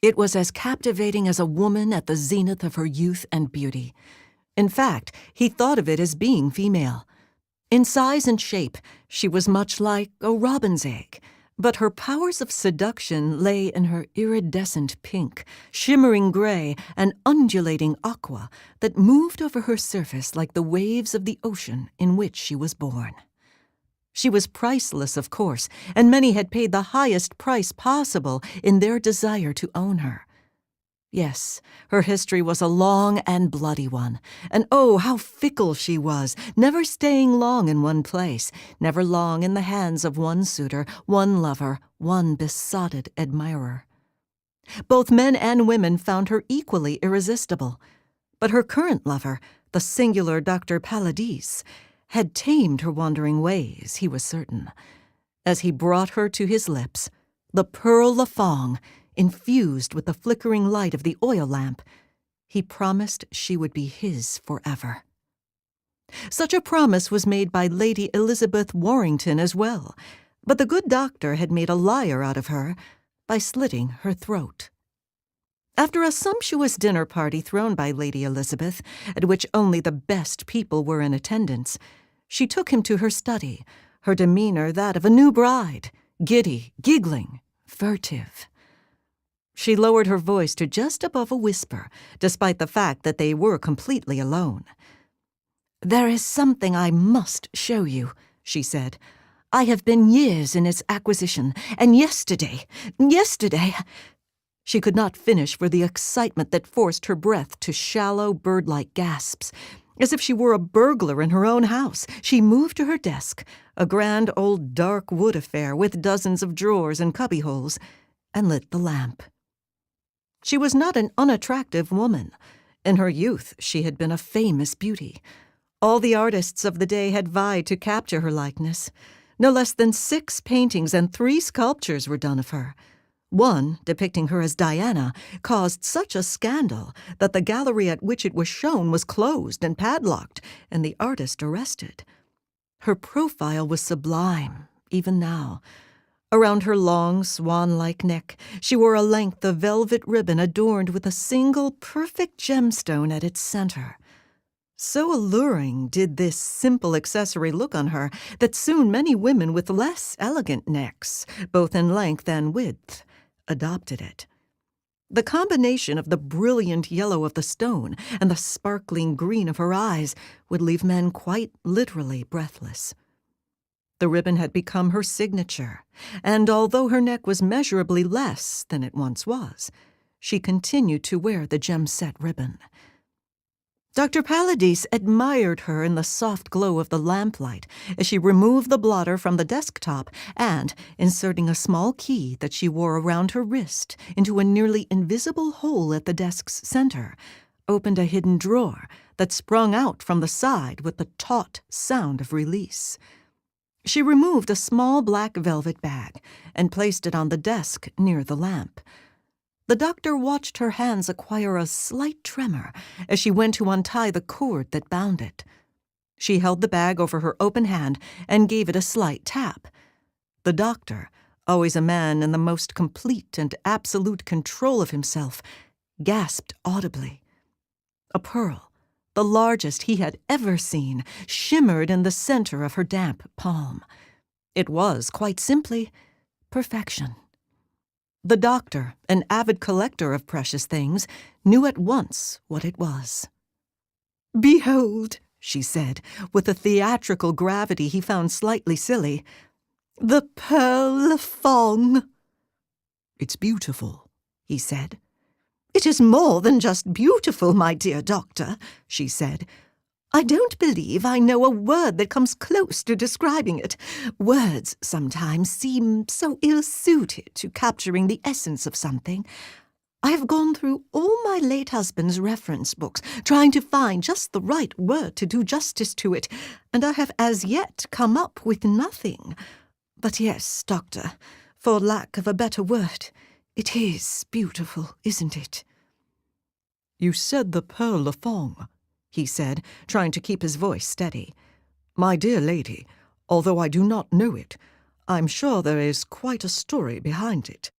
It was as captivating as a woman at the zenith of her youth and beauty. In fact, he thought of it as being female. In size and shape, she was much like a robin's egg, but her powers of seduction lay in her iridescent pink, shimmering gray, and undulating aqua that moved over her surface like the waves of the ocean in which she was born. She was priceless, of course, and many had paid the highest price possible in their desire to own her. Yes, her history was a long and bloody one, and oh, how fickle she was, never staying long in one place, never long in the hands of one suitor, one lover, one besotted admirer. Both men and women found her equally irresistible, but her current lover, the singular Dr. Paladis, had tamed her wandering ways, he was certain. As he brought her to his lips, the Pearl Le Fong, infused with the flickering light of the oil lamp, he promised she would be his forever. Such a promise was made by Lady Elizabeth Warrington as well, but the good doctor had made a liar out of her by slitting her throat. After a sumptuous dinner party thrown by Lady Elizabeth, at which only the best people were in attendance, she took him to her study, her demeanor that of a new bride, giddy, giggling, furtive. She lowered her voice to just above a whisper, despite the fact that they were completely alone. "There is something I must show you," she said. "I have been years in its acquisition, and yesterday... She could not finish for the excitement that forced her breath to shallow, bird-like gasps. As if she were a burglar in her own house, she moved to her desk, a grand old dark wood affair with dozens of drawers and cubbyholes, and lit the lamp. She was not an unattractive woman. In her youth, she had been a famous beauty. All the artists of the day had vied to capture her likeness. No less than 6 paintings and 3 sculptures were done of her. One, depicting her as Diana, caused such a scandal that the gallery at which it was shown was closed and padlocked, and the artist arrested. Her profile was sublime, even now. Around her long, swan-like neck, she wore a length of velvet ribbon adorned with a single perfect gemstone at its center. So alluring did this simple accessory look on her that soon many women with less elegant necks, both in length and width, adopted it. The combination of the brilliant yellow of the stone and the sparkling green of her eyes would leave men quite literally breathless. The ribbon had become her signature, and although her neck was measurably less than it once was, she continued to wear the gem-set ribbon. Dr. Paladis admired her in the soft glow of the lamplight as she removed the blotter from the desktop and, inserting a small key that she wore around her wrist into a nearly invisible hole at the desk's center, opened a hidden drawer that sprung out from the side with the taut sound of release. She removed a small black velvet bag and placed it on the desk near the lamp. The doctor watched her hands acquire a slight tremor as she went to untie the cord that bound it. She held the bag over her open hand and gave it a slight tap. The doctor, always a man in the most complete and absolute control of himself, gasped audibly. A pearl, the largest he had ever seen, shimmered in the center of her damp palm. It was, quite simply, perfection. The doctor, an avid collector of precious things, knew at once what it was. "Behold," she said, with a theatrical gravity he found slightly silly, "the Pearl Le Fong." "It's beautiful," he said. "It is more than just beautiful, my dear doctor," she said. "I don't believe I know a word that comes close to describing it. Words sometimes seem so ill-suited to capturing the essence of something. I have gone through all my late husband's reference books, trying to find just the right word to do justice to it, and I have as yet come up with nothing. But yes, doctor, for lack of a better word, it is beautiful, isn't it?" "You said the Pearl Le Fong," he said, trying to keep his voice steady. "My dear lady, although I do not know it, I'm sure there is quite a story behind it."